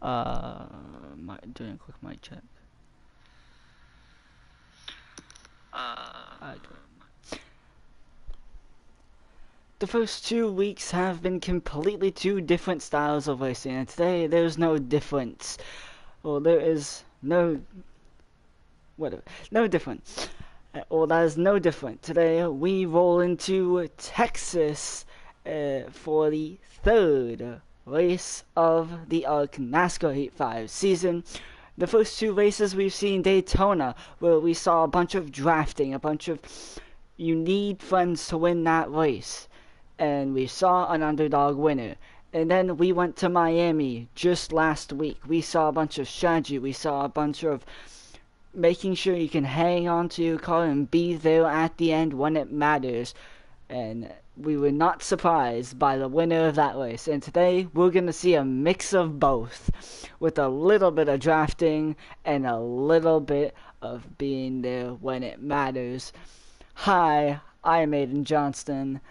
Doing a quick mic check. The first 2 weeks have been completely two different styles of racing, and today there's no difference. Well, there is no difference. Well, that is no different. Today we roll into Texas for the third race of the ARC NASCAR Heat 5 season. The first two races we've seen Daytona, where we saw a bunch of drafting, you need friends to win that race, and we saw an underdog winner. And then we went to Miami just last week. We saw a bunch of strategy. We saw a bunch of making sure you can hang on to your car and be there at the end when it matters. And we were not surprised by the winner of that race. And today we're going to see a mix of both, with a little bit of drafting and a little bit of being there when it matters. Hi, I am Aiden Johnston,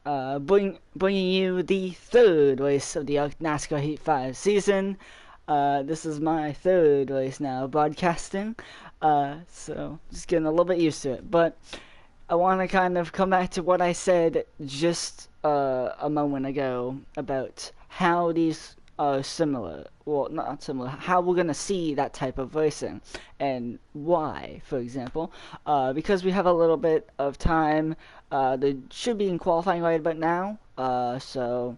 bringing you the third race of the NASCAR Heat 5 season. This is my third race now broadcasting, so just getting a little bit used to it. But I want to kind of come back to what I said just a moment ago about how these are similar. Well, not similar. How we're going to see that type of racing and why, for example. Because we have a little bit of time. There should be in qualifying right about now. So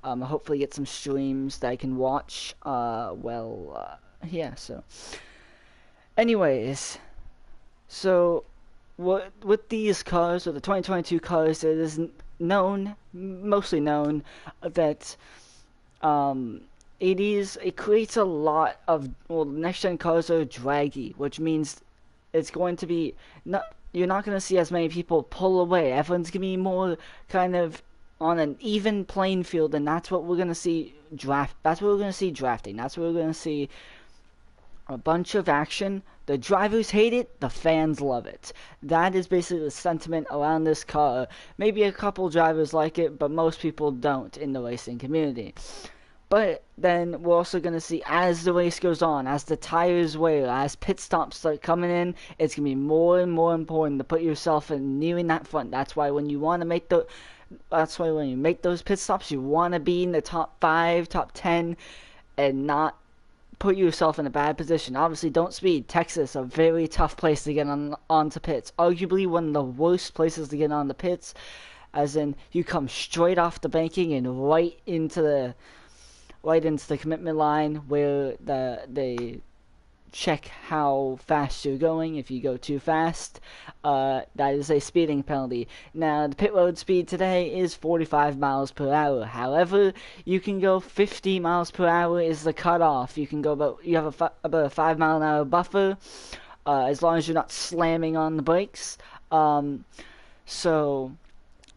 hopefully get some streams that I can watch. Yeah, so. Anyways, so with these cars, or the 2022 cars, it is mostly known that it creates a lot of, next gen cars are draggy, which means it's going to be you're not going to see as many people pull away. Everyone's going to be more kind of on an even playing field, and that's what we're going to see that's what we're going to see drafting. That's what we're going to see a bunch of action. The drivers hate it, the fans love it. That is basically the sentiment around this car. Maybe a couple drivers like it, but most people don't in the racing community. But then we're also going to see, as the race goes on, as the tires wear, as pit stops start coming in, it's going to be more and more important to put yourself in nearing that front. That's why when you make those pit stops, you want to be in the top 5, top 10, and not put yourself in a bad position. Obviously, don't speed. Texas, a very tough place to get onto pits. Arguably one of the worst places to get on the pits, as in you come straight off the banking and right into the commitment line, where they check how fast you're going. If you go too fast, that is a speeding penalty. Now, the pit road speed today is 45 miles per hour. However, you can go 50 miles per hour is the cutoff. You have about a 5 mile an hour buffer, as long as you're not slamming on the brakes. So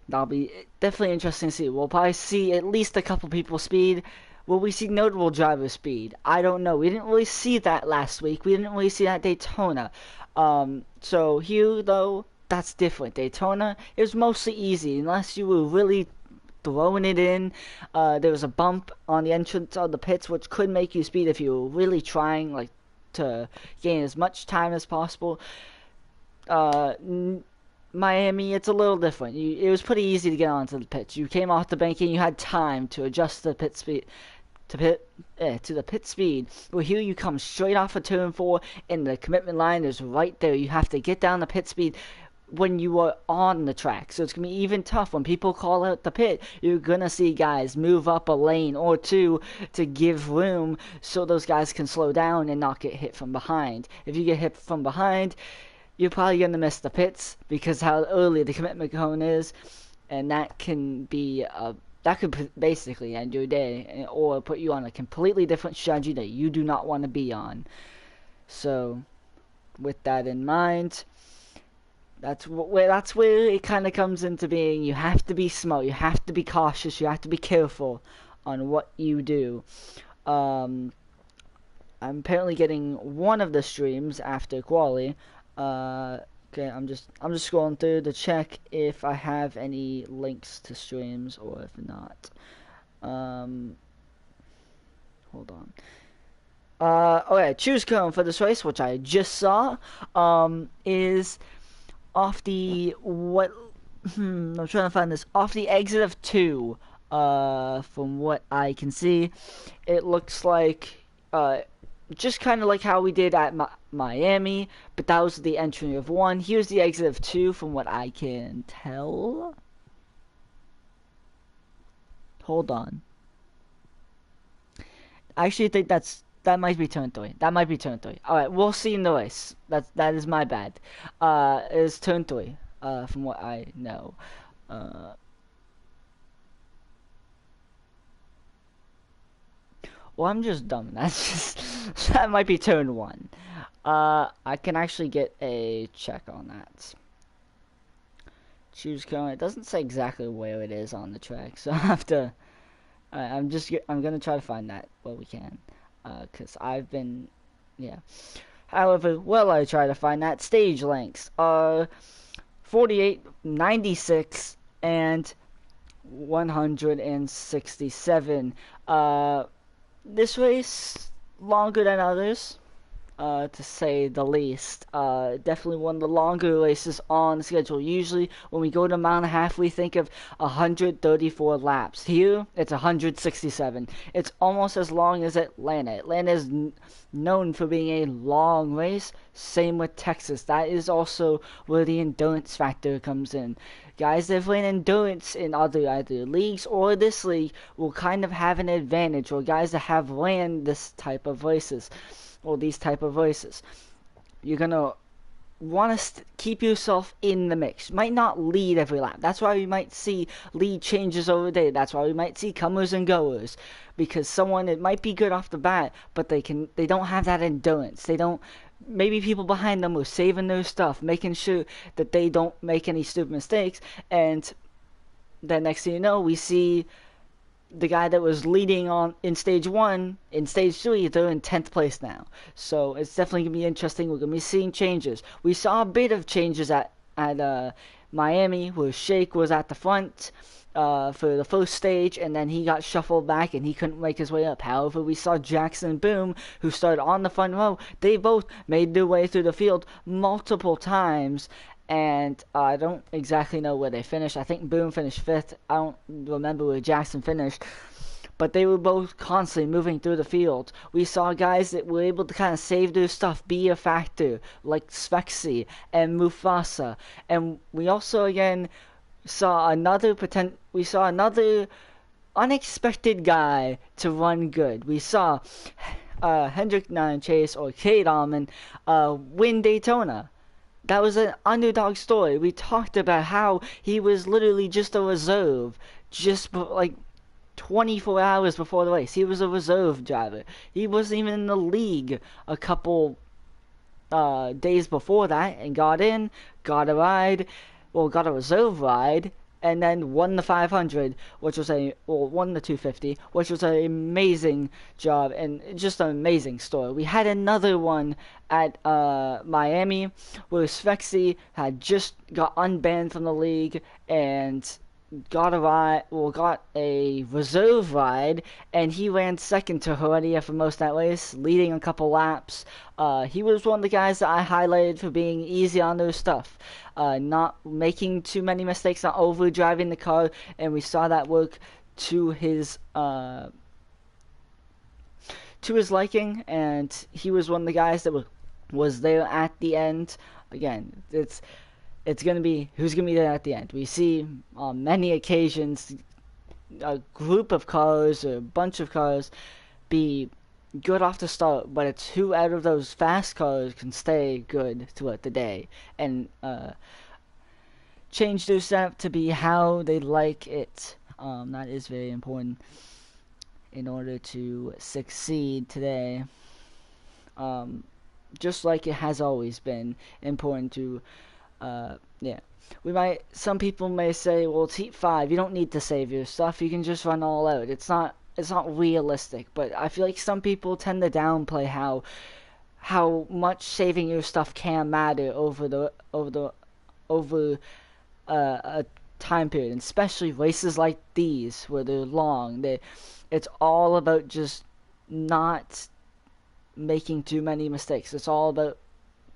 that'll be definitely interesting to see. We'll probably see at least a couple people speed. Will we see notable driver speed? I don't know. We didn't really see that last week. We didn't really see that at Daytona. So here, though, that's different. Daytona, it was mostly easy, unless you were really throwing it in. There was a bump on the entrance of the pits, which could make you speed if you were really trying to gain as much time as possible. Miami, it's a little different. It was pretty easy to get onto the pits. You came off the banking, you had time to adjust the pit speed to the pit speed. Well, here you come straight off of turn 4, and the commitment line is right there. You have to get down the pit speed when you are on the track, so it's gonna be even tough. When people call out the pit, you're gonna see guys move up a lane or two to give room so those guys can slow down and not get hit from behind. If you get hit from behind, you're probably going to miss the pits because how early the commitment cone is, and that could basically end your day, or put you on a completely different strategy that you do not want to be on. So with that in mind, that's where it kind of comes into being. You have to be smart, you have to be cautious, you have to be careful on what you do. I'm apparently getting one of the streams after quali. Okay, I'm just scrolling through to check if I have any links to streams or if not. hold on. Okay, choose cone for this race, which I just saw, is off the what? I'm trying to find this off the exit of 2. From what I can see, it looks like just kind of like how we did at Miami, but that was the entry of 1. Here's the exit of 2, from what I can tell. Hold on. I actually think that might be turn 3. That might be turn 3. All right, we'll see in the race. That is my bad. It is turn 3. From what I know. Well, I'm just dumb. That might be turn 1. I can actually get a check on that. Choose cone. It doesn't say exactly where it is on the track, so I have to. I'm gonna try to find that where we can, cause I've been, yeah. However, while I try to find that, stage lengths are 48, 96, and 167. This race longer than others, to say the least. Definitely one of the longer races on the schedule. Usually, when we go to a mile and a half, we think of 134 laps. Here, it's 167. It's almost as long as Atlanta. Atlanta is known for being a long race. Same with Texas. That is also where the endurance factor comes in. Guys that play endurance in either leagues or this league will kind of have an advantage, or guys that have ran this type of races. Or these type of races, you're gonna want to keep yourself in the mix. You might not lead every lap. That's why we might see lead changes over the day. That's why we might see comers and goers, because someone, it might be good off the bat, but they don't have that endurance. They don't. Maybe people behind them are saving their stuff, making sure that they don't make any stupid mistakes, and then next thing you know, we see the guy that was leading on in stage 1, in stage 3, they're in 10th place now. So it's definitely going to be interesting. We're going to be seeing changes. We saw a bit of changes at Miami, where Shake was at the front for the first stage, and then he got shuffled back and he couldn't make his way up. However, we saw Jackson and Boom, who started on the front row. They both made their way through the field multiple times, and I don't exactly know where they finished. I think Boom finished 5th. I don't remember where Jackson finished. But they were both constantly moving through the field. We saw guys that were able to kind of save their stuff, be a factor, like Svexy and Mufasa. And we also, again, saw another unexpected guy to run good. We saw Hendrick Nine Chase, or Kate Almond, win Daytona. That was an underdog story. We talked about how he was literally just a reserve, just like 24 hours before the race. He was a reserve driver. He wasn't even in the league a couple days before that, and got in, got a reserve ride, and then won the 500, won the 250, which was an amazing job and just an amazing story. We had another one at Miami, where Svexy had just got unbanned from the league and got a reserve ride, and he ran second to Heredia for most of that race, leading a couple laps. He was one of the guys that I highlighted for being easy on their stuff, not making too many mistakes, not over driving the car, and we saw that work to his liking, and he was one of the guys that was there at the end. Again, it's going to be who's going to be there at the end. We see on many occasions a group of cars or a bunch of cars be good off the start, but it's who out of those fast cars can stay good throughout the day and change their setup to be how they like it. That is very important in order to succeed today. Just like it has always been important to some people may say, well, it's Heat 5, you don't need to save your stuff, you can just run all out. It's not realistic, but I feel like some people tend to downplay how much saving your stuff can matter over a time period, and especially races like these where they're long. It's all about just not making too many mistakes. It's all about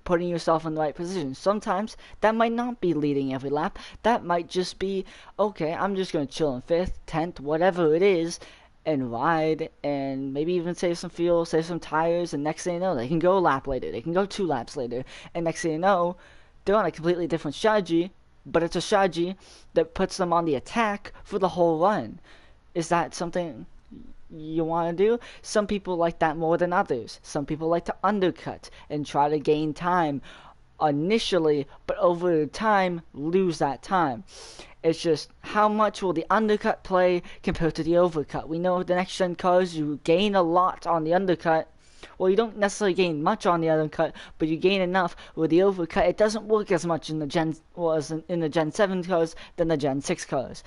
putting yourself in the right position. Sometimes that might not be leading every lap. That might just be, okay, I'm just going to chill in 5th, 10th, whatever it is, and ride, and maybe even save some fuel, save some tires, and next thing you know, they can go a lap later. They can go 2 laps later. And next thing you know, they're on a completely different strategy, but it's a strategy that puts them on the attack for the whole run. Is that something you want to do? Some people like that more than others. Some people like to undercut and try to gain time initially, but over time lose that time. It's just how much will the undercut play compared to the overcut. We know the next gen cars, you gain a lot on the undercut. Well, you don't necessarily gain much on the undercut, but you gain enough with the overcut. It doesn't work as much in the in the Gen 7 cars than the Gen 6 cars.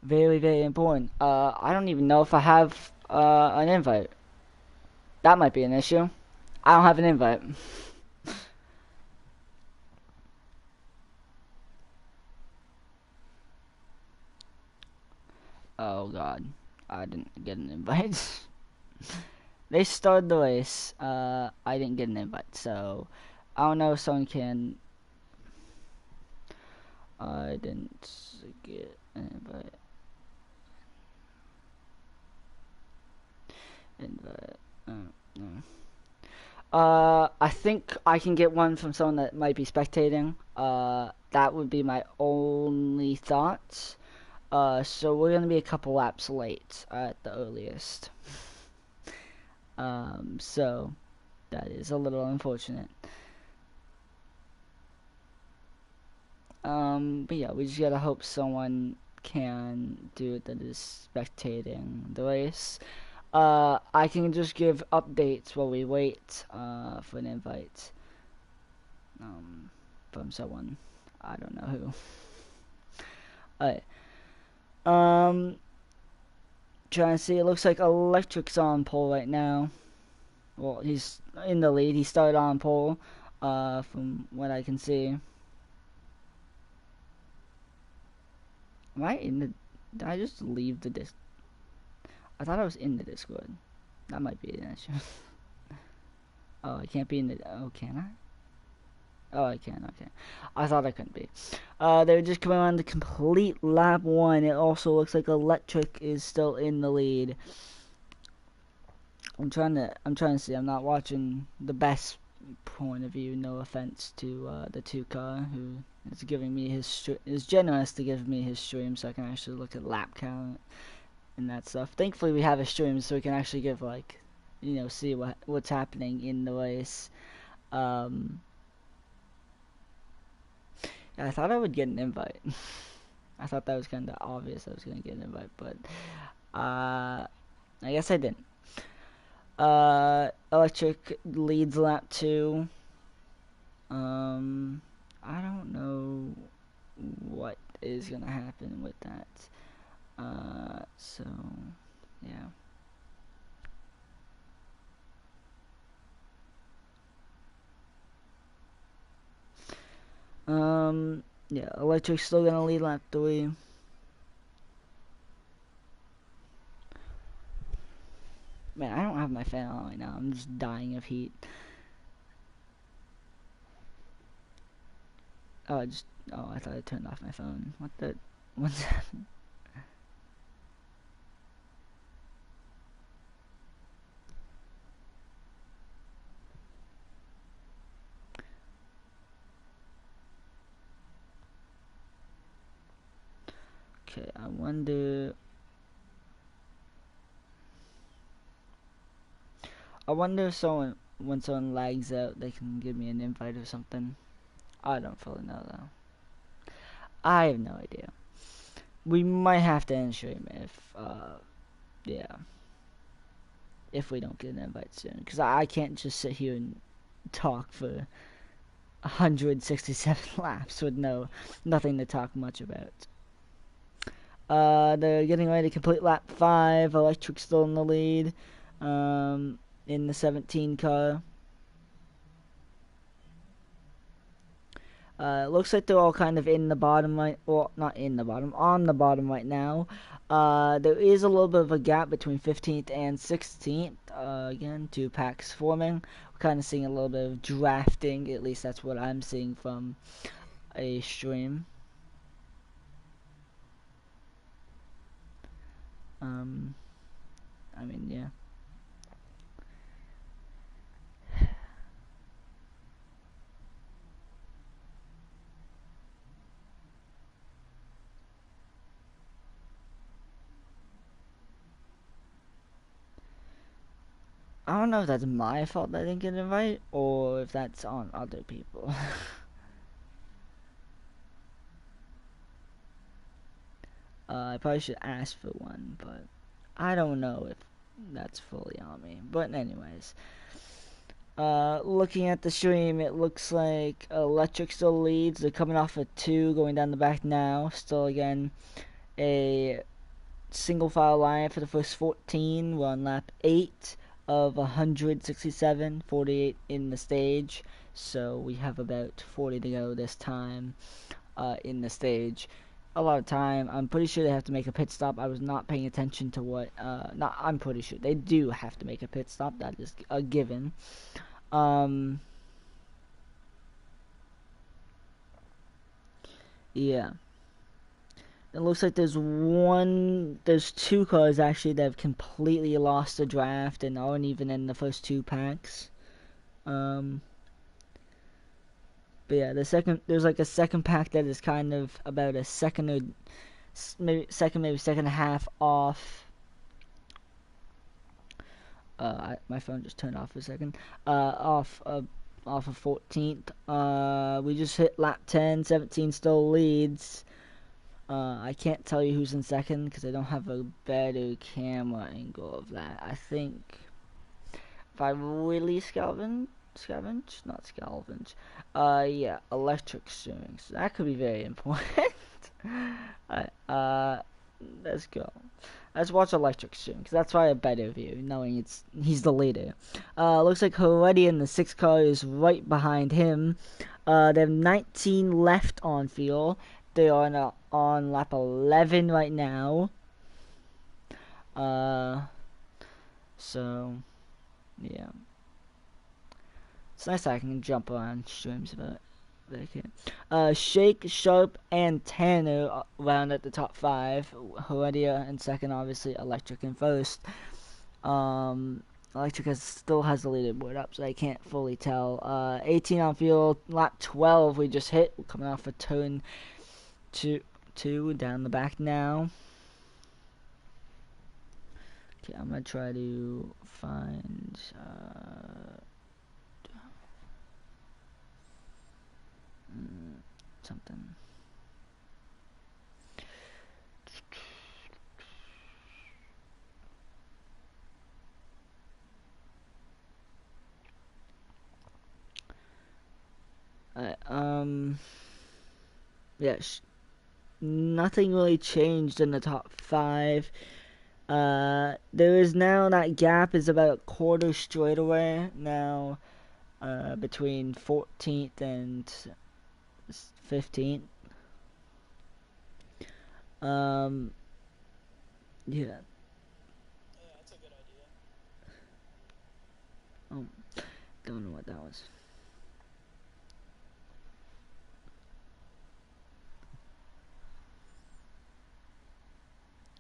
Very, very important. I don't even know if I have an invite. That might be an issue. I don't have an invite. Oh god, I didn't get an invite. They started the race. I didn't get an invite, so I don't know if someone can. I didn't get an invite. No. I think I can get one from someone that might be spectating. That would be my only thoughts. So we're gonna be a couple laps late at the earliest. So that is a little unfortunate. But yeah, we just gotta hope someone can do it that is spectating the race. I can just give updates while we wait for an invite from someone. I don't know who. Alright. Trying to see. It looks like Electric's on pole right now. Well, he's in the lead. He started on pole, from what I can see. Am I in the? Did I just leave the disc? I thought I was in the Discord. That might be an issue. Oh, I can't be in the. Oh, can I? Oh, I can. Okay. I thought I couldn't be. They're just coming on to complete lap 1. It also looks like Electric is still in the lead. I'm trying to see. I'm not watching the best point of view. No offense to the 2-car who is giving me is generous to give me his stream, so I can actually look at lap count and that stuff. Thankfully, we have a stream, so we can actually give see what's happening in the race. I thought I would get an invite. I thought that was kind of obvious I was going to get an invite, but I guess I didn't. Electric leads lap 2. I don't know what is going to happen with that. So, yeah. Yeah, Electric's still gonna lead lap 3. Man, I don't have my fan on right now. I'm just dying of heat. Oh, I thought I turned off my phone. What's happening? Okay, I wonder if when someone lags out, they can give me an invite or something. I don't fully know though. I have no idea. We might have to end stream if we don't get an invite soon, because I can't just sit here and talk for 167 laps with nothing to talk much about. They're getting ready to complete lap 5. Electric's still in the lead. In the 17 car. It looks like they're all kind of in the bottom right, well, not in the bottom, on the bottom right now. There is a little bit of a gap between 15th and 16th. Again, 2 packs forming. We're kind of seeing a little bit of drafting. At least that's what I'm seeing from a stream. I mean, yeah. I don't know if that's my fault that I didn't get an invite, or if that's on other people. I probably should ask for one, but I don't know if that's fully on me. But anyways, looking at the stream, it looks like Electric still leads. They're coming off a 2, going down the back now. Still, again, a single file line for the first 14. We're on lap 8 of 167, 48 in the stage. So we have about 40 to go this time in the stage. A lot of time. I'm pretty sure they have to make a pit stop. I was not paying attention to what. I'm pretty sure they do have to make a pit stop. That is a given. Yeah. It looks like there's 2 cars actually that have completely lost the draft and aren't even in the first 2 packs. But yeah, there's like a second pack that is kind of about a second or maybe second and a half off. My phone just turned off for a second. Off of 14th. We just hit lap 10. 17 still leads. I can't tell you who's in second because I don't have a better camera angle of that. I think if I really scavenge, not scavenge. Yeah, electric steering. So that could be very important. Alright, let's go. Let's watch electric steering because that's probably a better view, knowing he's the leader. Looks like Heredia in the 6th car is right behind him. They have 19 left on field. They are on lap 11 right now. So yeah. It's nice that I can jump around streams, but I can't. Shake, Sharp, and Tanner round at the top 5. Heredia in second, obviously. Electric in first. Electric still has the leaderboard up, so I can't fully tell. 18 on field, lap 12 we just hit. We're coming off a turn 2 down the back now. Okay, I'm gonna try to find something. Yeah, nothing really changed in the top 5. There is now, that gap is about a quarter straightaway now, between 14th and 15th. Yeah. That's a good idea. Oh, don't know what that was.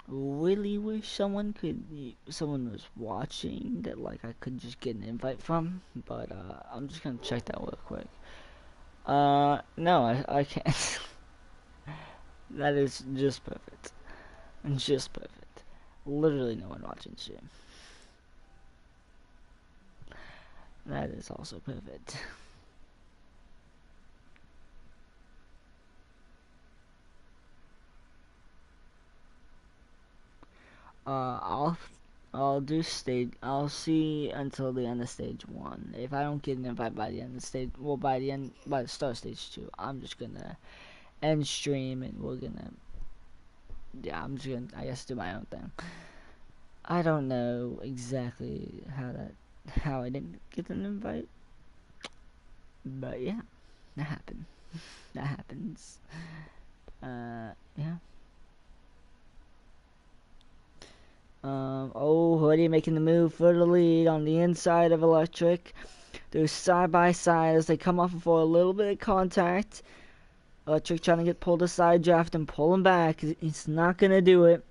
Really wish someone was watching that, like, I could just get an invite from, but I'm just gonna check that real quick. No, I can't. That is just perfect. Just perfect. Literally no one watching stream. That is also perfect. I'll do stage. I'll see until the end of stage 1. If I don't get an invite by the end of stage, well, by the start of stage 2, I'm just gonna end stream and we're gonna. Yeah, I'm just gonna, I guess, do my own thing. I don't know exactly how I didn't get an invite, but yeah, that happened. That happens. Yeah. Oh, Hoodie making the move for the lead on the inside of Electric. They're side by side as they come off for a little bit of contact. Electric trying to get pulled aside, draft and pull him back. He's not gonna do it.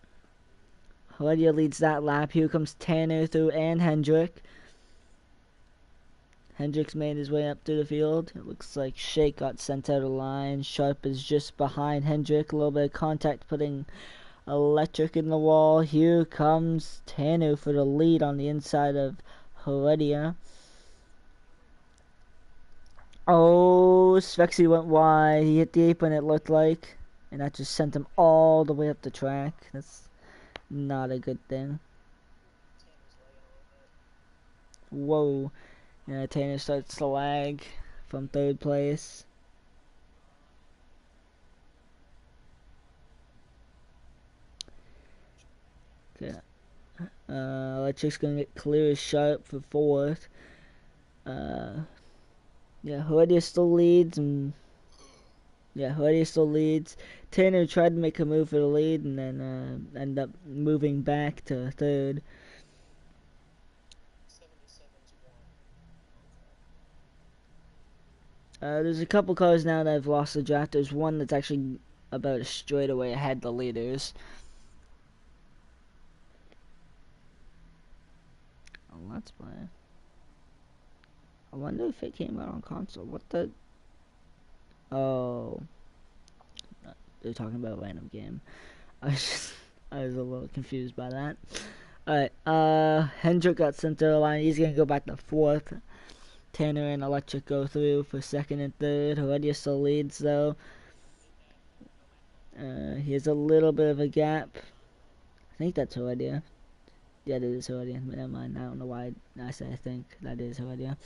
Lydia leads that lap. Here comes Tanner through and Hendrick. Hendrick's made his way up through the field. It looks like Shake got sent out of line. Sharp is just behind Hendrick. A little bit of contact putting Electric in the wall. Here comes Tanner for the lead on the inside of Heredia. Oh, Svexy went wide. He hit the apron, it looked like. And that just sent him all the way up the track. That's not a good thing. Whoa. Yeah, Tanner starts to lag from third place. Okay. Electric's gonna get clear as Sharp for fourth. Yeah, Heredia still leads, and yeah, Heredia still leads. Tanner tried to make a move for the lead, and then ended up moving back to third. 77's There's a couple cars now that have lost the draft. There's one that's actually about a straightaway ahead the leaders. Oh, let's play. I wonder if it came out on console. What the? Oh, they're talking about a random game. I was a little confused by that. Alright, Hendrick got sent to the line. He's gonna go back to fourth. Tanner and Electric go through for second and third. Heredia still leads though. Here's a little bit of a gap. I think that's Heredia. Yeah, that is Heredia. Never mind. I don't know why I say I think. That is Heredia.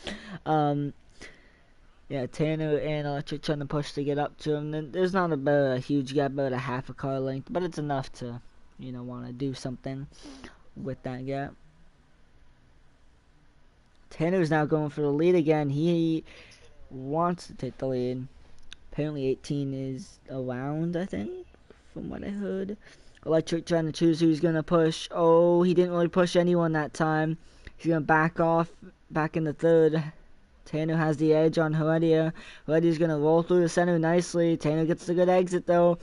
Yeah, Tanner and Electric trying to push to get up to him. There's not about a huge gap, about a half a car length, but it's enough to, want to do something with that gap. Tanner's now going for the lead again. He wants to take the lead. Apparently 18 is around, I think, from what I heard. Electric trying to choose who's going to push. Oh, he didn't really push anyone that time. He's going to back off, back in the third. Tanner has the edge on Heredia. Heredia's going to roll through the center nicely. Tanner gets the good exit, though.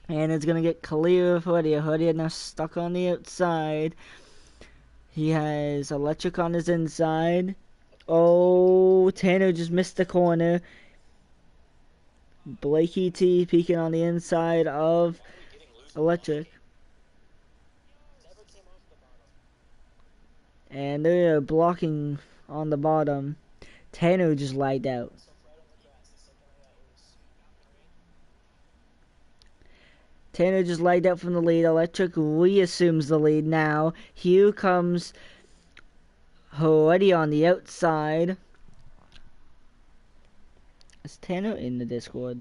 And it's going to get clear of Heredia. Heredia now stuck on the outside. He has Electric on his inside. Oh, Tanner just missed the corner. Blakey T peeking on the inside of Electric. And they're blocking on the bottom. Tanner just lagged out. Tanner just lagged out from the lead. Electric reassumes the lead now. Here comes Heredia on the outside. Is Tanner in the Discord?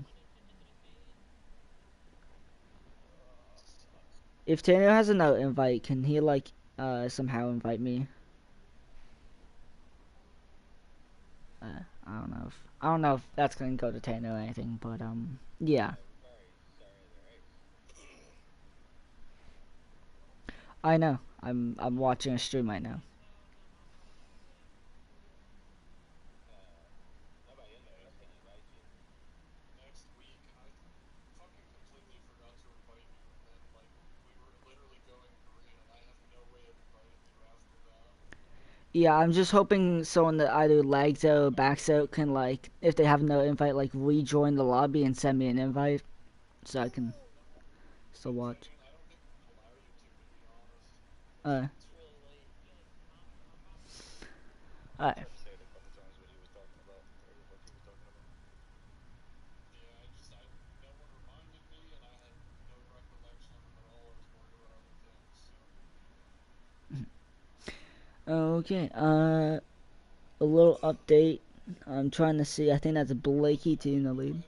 If Tanner has a note invite, can he somehow invite me? I don't know if that's gonna go to Tanner or anything, but yeah. I know. I'm watching a stream right now. Yeah, I'm just hoping someone that either lags out or backs out can if they have no invite, rejoin the lobby and send me an invite, so I can still watch. Alright. Okay, a little update. I'm trying to see, I think that's Blakey T in the lead.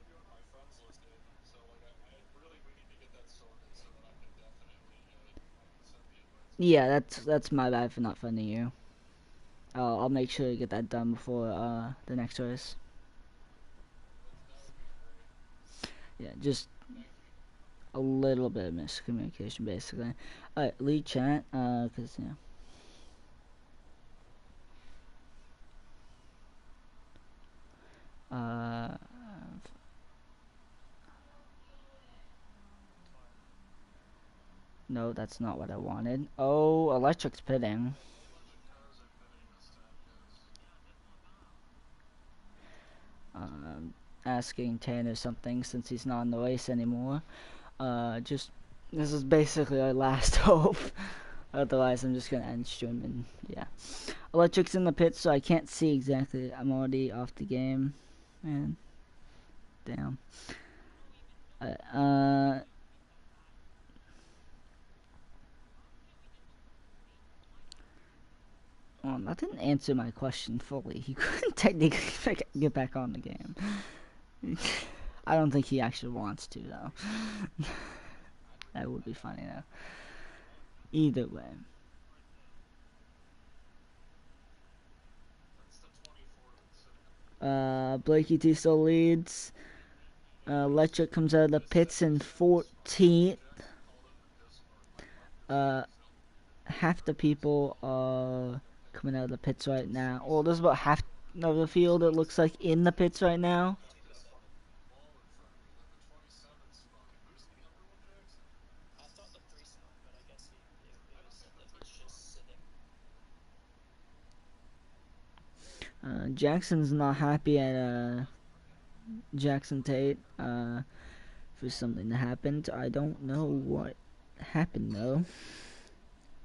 Yeah, that's my bad for not finding you. I'll make sure to get that done before the next race. Yeah, just a little bit of miscommunication, basically. Alright, lead chat, cause, yeah. No, that's not what I wanted. Oh, Electric's pitting. Asking Tanner something since he's not in the race anymore. Just, this is basically our last hope. Otherwise, I'm just gonna end stream and, yeah. Electric's in the pit, so I can't see exactly. I'm already off the game. Man. Damn. Well, that didn't answer my question fully. He couldn't technically get back on the game. I don't think he actually wants to, though. That would be funny, though. Either way. Blakey T still leads. Electric comes out of the pits in 14th. Half the people are coming out of the pits right now. Well, there's about half of the field, it looks like, in the pits right now. Jackson's not happy at Jackson Tate for something that happened. I don't know what happened though.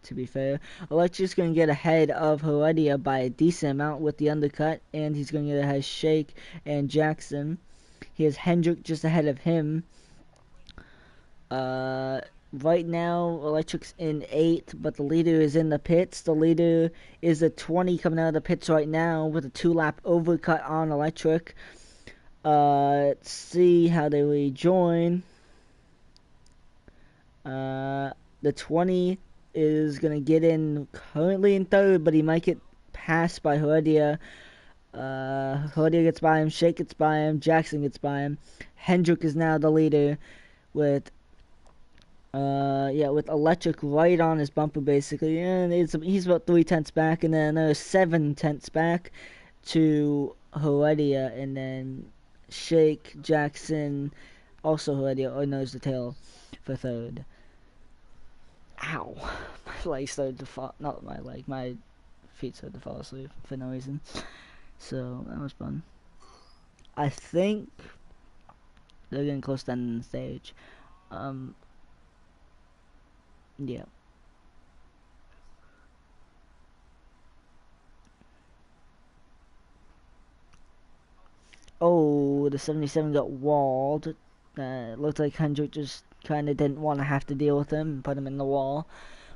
To be fair, Electric's gonna get ahead of Heredia by a decent amount with the undercut, and he's gonna get ahead of Shake and Jackson. He has Hendrick just ahead of him. Right now, Electric's in 8th, but the leader is in the pits. The leader is a 20 coming out of the pits right now with a 2-lap overcut on Electric. Let's see how they rejoin. The 20 is going to get in currently in 3rd, but he might get passed by Heredia. Heredia gets by him, Shake gets by him, Jackson gets by him. Hendrick is now the leader with with Electric right on his bumper basically, and he's about 3/10 back, and then another 7/10 back to Heredia, and then Shake, Jackson, also Heredia knows the tail for 3rd. Ow, my leg started to fall. Not my leg, my feet started to fall asleep for no reason. So that was fun. I think they're getting close to ending the stage. Yeah. Oh, the 77 got walled. It looked like Hendrick just kind of didn't want to have to deal with him and put him in the wall,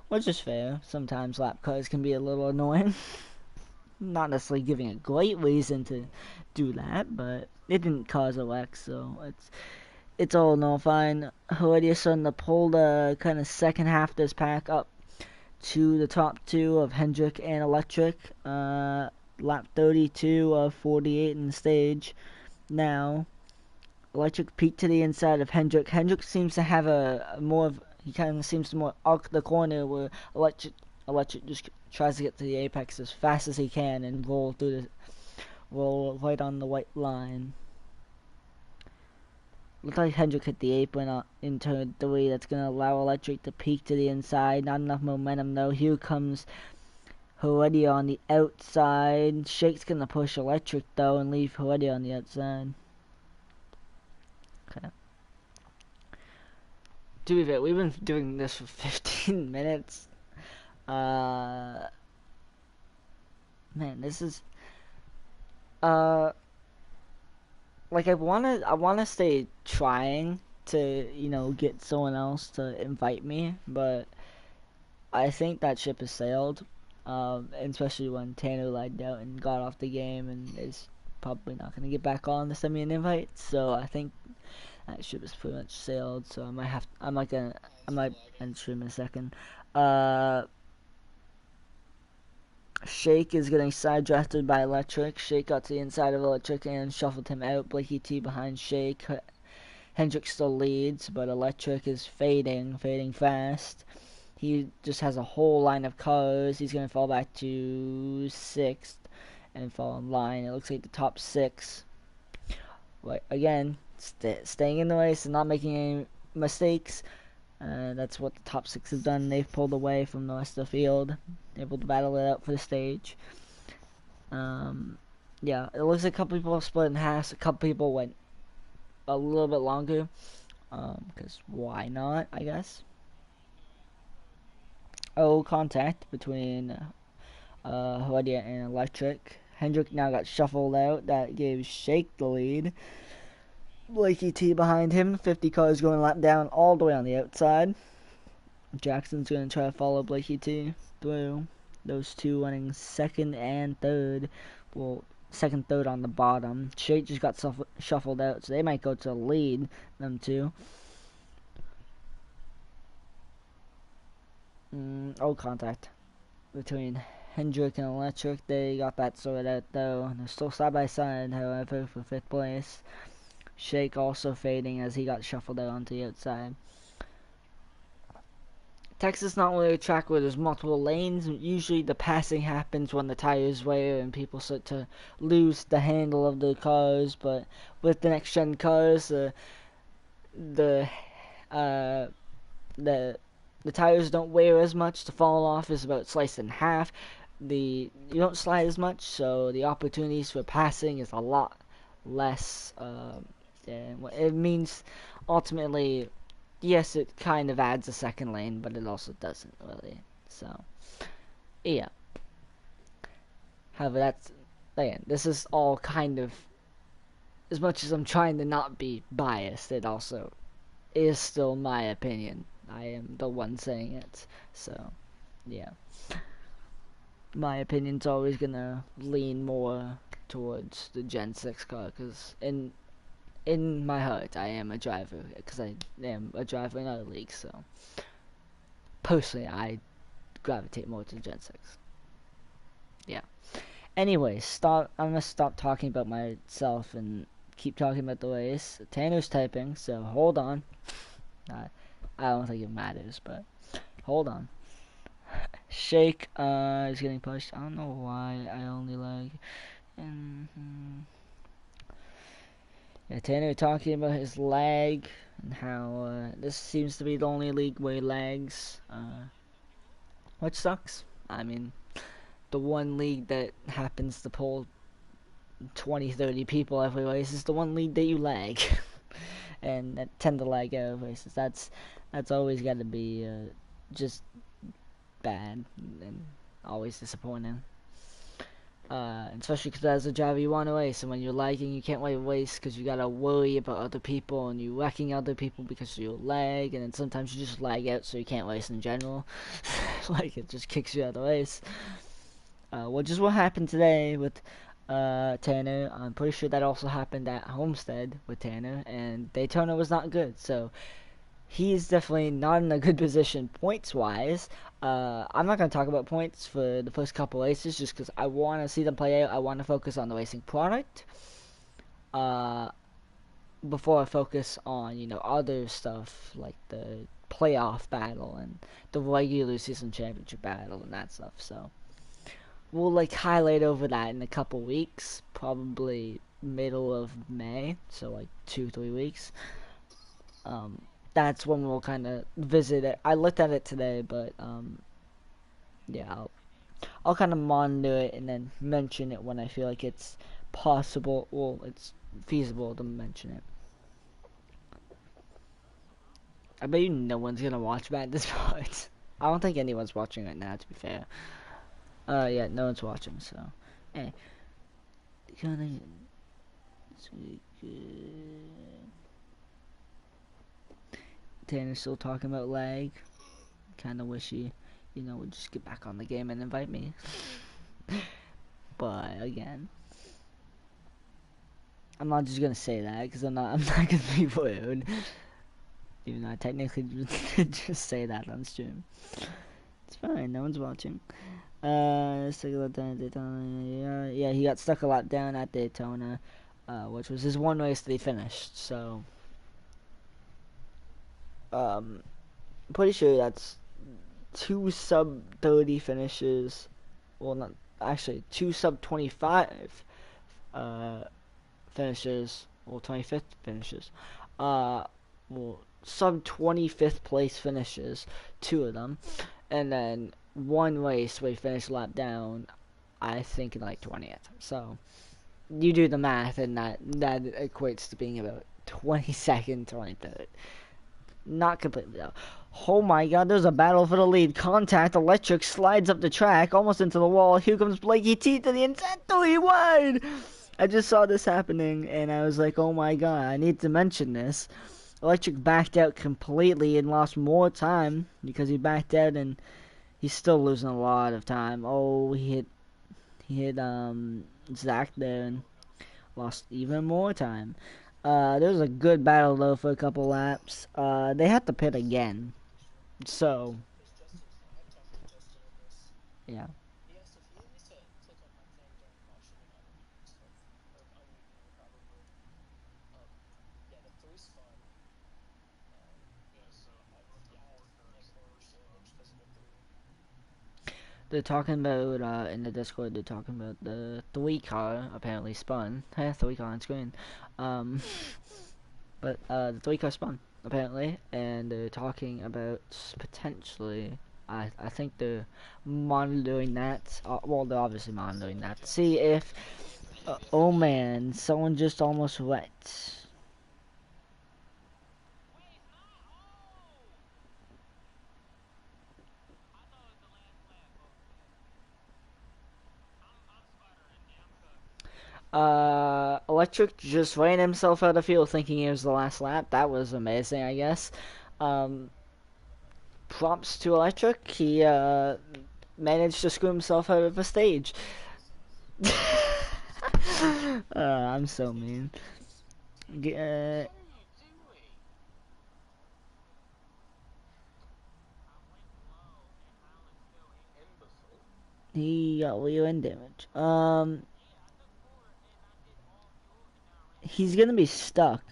which is fair. Sometimes lap cars can be a little annoying. Not necessarily giving a great reason to do that, but it didn't cause a wreck, so it's all no fine. Heredia starting to pull the kind of second half of this pack up to the top 2 of Hendrick and Electric. Lap 32 of 48 in the stage. Now, Electric peeked to the inside of Hendrick. Hendrick seems to have he kind of seems to more arc the corner where Electric just tries to get to the apex as fast as he can and roll right on the white line. Looks like Hendrick hit the apron in turn 3. That's going to allow Electric to peek to the inside. Not enough momentum though. Here comes Heredia on the outside. Shake's going to push Electric though and leave Heredia on the outside. Okay. To be fair, we've been doing this for 15 minutes. Man, this is like I wanna stay trying to, get someone else to invite me, but I think that ship has sailed. Especially when Tanner lied out and got off the game and is probably not gonna get back on to send me an invite. So I think that ship is pretty much sailed. So I might end stream in a second. Shake is getting side drafted by Electric. Shake got to the inside of Electric and shuffled him out. Blakey T behind Shake. Hendrick still leads, but Electric is fading fast. He just has a whole line of cars. He's going to fall back to 6th and fall in line. It looks like the top 6. But again, staying in the race and not making any mistakes. That's what the top 6 have done. They've pulled away from the rest of the field, able to battle it out for the stage. Yeah, it looks like a couple people split in half. A couple people went a little bit longer, because why not, I guess. Contact between Heredia and Electric. Hendrick now got shuffled out. That gave Shake the lead. Blakey T behind him. 50 cars going lap down all the way on the outside. Jackson's going to try to follow Blakey T through. Those two running second and third. Well, second, third on the bottom. Shake just got shuffled out, so they might go to the lead, them two. Contact between Hendrick and Electric. They got that sorted out, though. They're still side by side, however, for 5th place. Shake also fading as he got shuffled out onto the outside. Texas not really a track where there's multiple lanes. Usually the passing happens when the tires wear and people start to lose the handle of the cars. But with the next gen cars, the tires don't wear as much. The fall off is about sliced in half. You don't slide as much, so the opportunities for passing is a lot less. It means ultimately, yes, it kind of adds a second lane, but it also doesn't really. So, yeah. However, this is all kind of, as much as I'm trying to not be biased, it also is still my opinion. I am the one saying it. So, yeah. My opinion's always gonna lean more towards the Gen 6 car, because in my heart, I am a driver, because I am a driver in other leagues, so personally, I gravitate more to Gen 6. Yeah. Anyway, I'm gonna stop talking about myself and keep talking about the race. Tanner's typing, so hold on. I don't think it matters, but hold on. Shake is getting pushed. I don't know why I only like. Yeah, Tanner talking about his lag and how this seems to be the only league where he lags, which sucks. I mean, the one league that happens to pull 20-30 people every race is the one league that you lag, and that tend to lag out of races. That's always got to be just bad and always disappointing. Especially because as a driver you want to race, and when you're lagging you can't really race because you gotta worry about other people and you wrecking other people because you lag, and then sometimes you just lag out so you can't race in general. Like, it just kicks you out of the race. Which is what happened today with Tanner. I'm pretty sure that also happened at Homestead with Tanner, and Daytona was not good, so he's definitely not in a good position points-wise. I'm not going to talk about points for the first couple races just because I want to see them play out. I want to focus on the racing product before I focus on, other stuff like the playoff battle and the regular season championship battle and that stuff. So we'll highlight over that in a couple weeks, probably middle of May, so 2-3 weeks. That's when we'll kind of visit it. I looked at it today, but yeah, I'll kind of monitor it and then mention it when I feel like it's possible. Well, it's feasible to mention it. I bet you no one's gonna watch me at this point. I don't think anyone's watching right now, to be fair. Yeah, no one's watching, so hey, Tanner's still talking about lag. Kind of wish he, would just get back on the game and invite me. But again, I'm not just gonna say that because I'm not gonna be rude. Even though I technically just say that on stream. It's fine. No one's watching. Stuck a lot down at Daytona. Yeah, he got stuck a lot down at Daytona, which was his one race that he finished. So pretty sure that's 2 sub 30 finishes. Well, not actually 2 sub 25 finishes. Well, 25th finishes. Well, sub 25th place finishes, 2 of them, and then 1 race where he finished lap down, I think in like 20th. So you do the math, and that equates to being about 22nd, 23rd. Not completely though. Oh my god, there's a battle for the lead. Contact Electric slides up the track, almost into the wall. Here comes Blakey T to the inside. 3 wide! I just saw this happening, and I was like, oh my god, I need to mention this. Electric backed out completely and lost more time because he backed out, and he's still losing a lot of time. Oh, he hit Zach there and lost even more time. There was a good battle though for a couple laps. They had to pit again, so yeah. He needs to click on my thing during caution and unmute stuff. Or unmute me, probably. Yeah, the 3 spun. I never understood it just because of the 3. They're talking about in the Discord. They're talking about the 3 car apparently spun. 3 car on screen. But the 3 car spun apparently, and they're talking about potentially. I think they're monitoring that. Well, they're obviously monitoring that to see if. Oh man, someone just almost wrecked. Electric just ran himself out of the field thinking it was the last lap. That was amazing, I guess. Props to Electric. He managed to screw himself out of the stage. I'm so mean. He got rear end damage. He's gonna be stuck.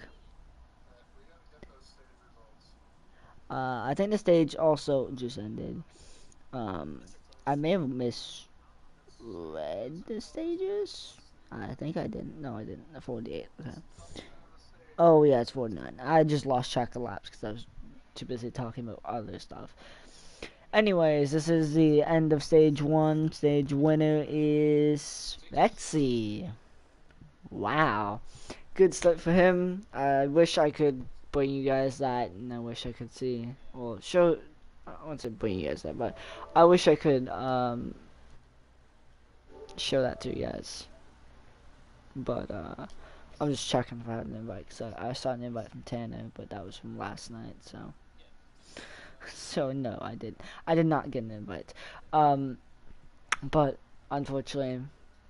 I think the stage also just ended. I may have misread the stages. I think I didn't. No, I didn't. 48. Okay. Oh yeah, it's 49. I just lost track of laps because I was too busy talking about other stuff. Anyways, this is the end of stage 1. Stage winner is Betsy. Wow. Good start for him. I wish I could bring you guys that, and I wish I could see, well, show, I want to bring you guys that, but I wish I could, show that to you guys. But, I'm just checking if I have an invite, because I saw an invite from Tanner, but that was from last night, so. So, no, I did not get an invite. But, unfortunately,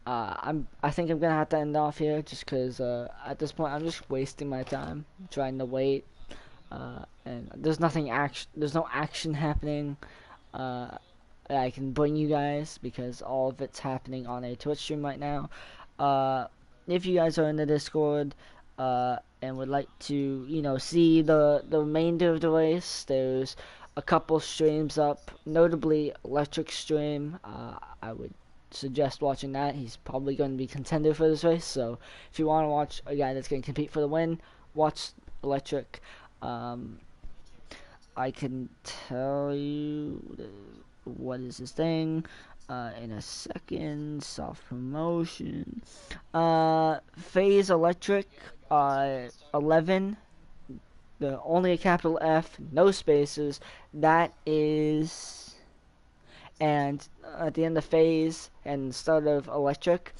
I think I'm gonna have to end off here just because at this point I'm just wasting my time trying to wait, and there's no action happening that I can bring you guys because all of it's happening on a Twitch stream right now. If you guys are in the Discord and would like to see the remainder of the race, there's a couple streams up, notably Electric stream. I would suggest watching that. He's probably going to be contender for this race, so if you want to watch a guy that's going to compete for the win, watch Electric. I can tell you what is this thing in a second. Soft promotion. Phase Electric 11, the only a capital F, no spaces. That is. And at the end of phase and start of Electric,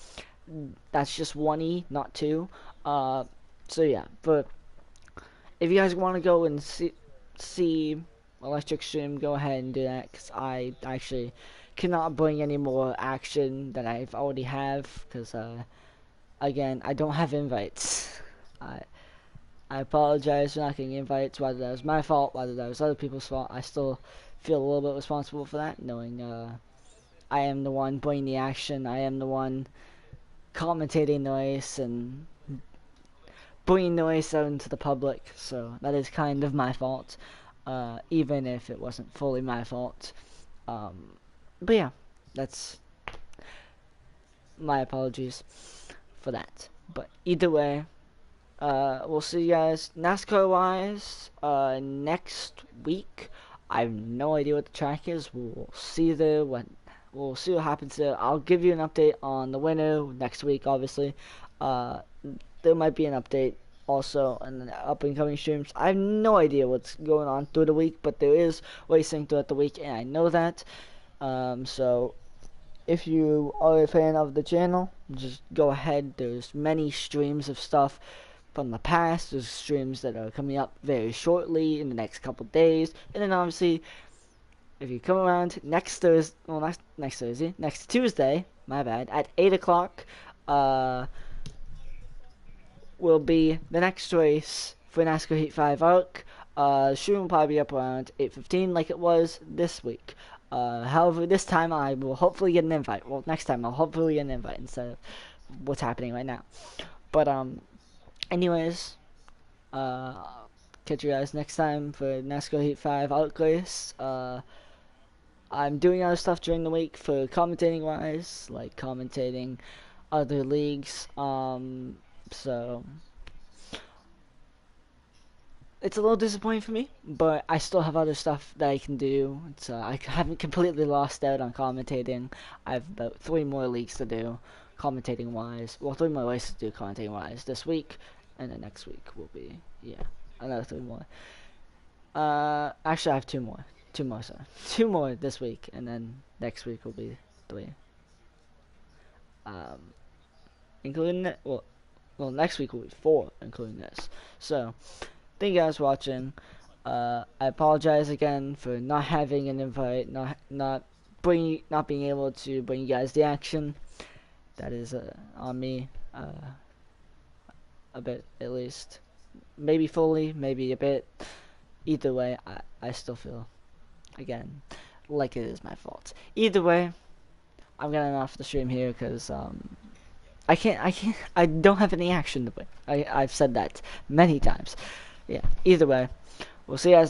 that's just 1E, not 2. So yeah, but if you guys want to go and see Electric stream, go ahead and do that, because I actually cannot bring any more action than I've already have, because again, I don't have invites. I apologize for not getting invites, whether that was my fault, whether that was other people's fault. I still feel a little bit responsible for that, knowing I am the one bringing the action, I am the one commentating the race and bringing the race out into the public, so that is kind of my fault. even if it wasn't fully my fault. But yeah, that's my apologies for that. But either way, we'll see you guys NASCAR wise next week. I have no idea what the track is. We'll see what happens there. I'll give you an update on the winner next week. Obviously, there might be an update also in the up and coming streams. I have no idea what's going on through the week, but there is racing throughout the week, and I know that. So if you are a fan of the channel, just go ahead. There's many streams of stuff from the past. There's streams that are coming up very shortly in the next couple days, and then obviously, if you come around next Thursday, well, not next Thursday, next Tuesday, my bad, at 8 o'clock, will be the next race for NASCAR Heat 5 ARC. The stream will probably be up around 8:15 like it was this week. However, this time I will hopefully get an invite. Well, next time I'll hopefully get an invite instead of what's happening right now. But, anyways, catch you guys next time for NASCAR Heat 5 ARC race. I'm doing other stuff during the week for commentating wise, like commentating other leagues. So it's a little disappointing for me, but I still have other stuff that I can do. So I haven't completely lost out on commentating. I have about 3 more leagues to do, commentating wise. Well, 3 more races to do commentating wise this week, and then next week will be another 3 more. Actually, I have 2 more. 2 more, sorry. 2 more this week, and then next week will be 3. Including it, well, next week will be 4, including this. So, thank you guys for watching. I apologize again for not having an invite, not being able to bring you guys the action. That is on me, a bit at least. Maybe fully, maybe a bit. Either way, I still feel, again, like it is my fault. Either way, I'm getting off the stream here because I don't have any action to play. I've said that many times. Yeah, either way, we'll see you guys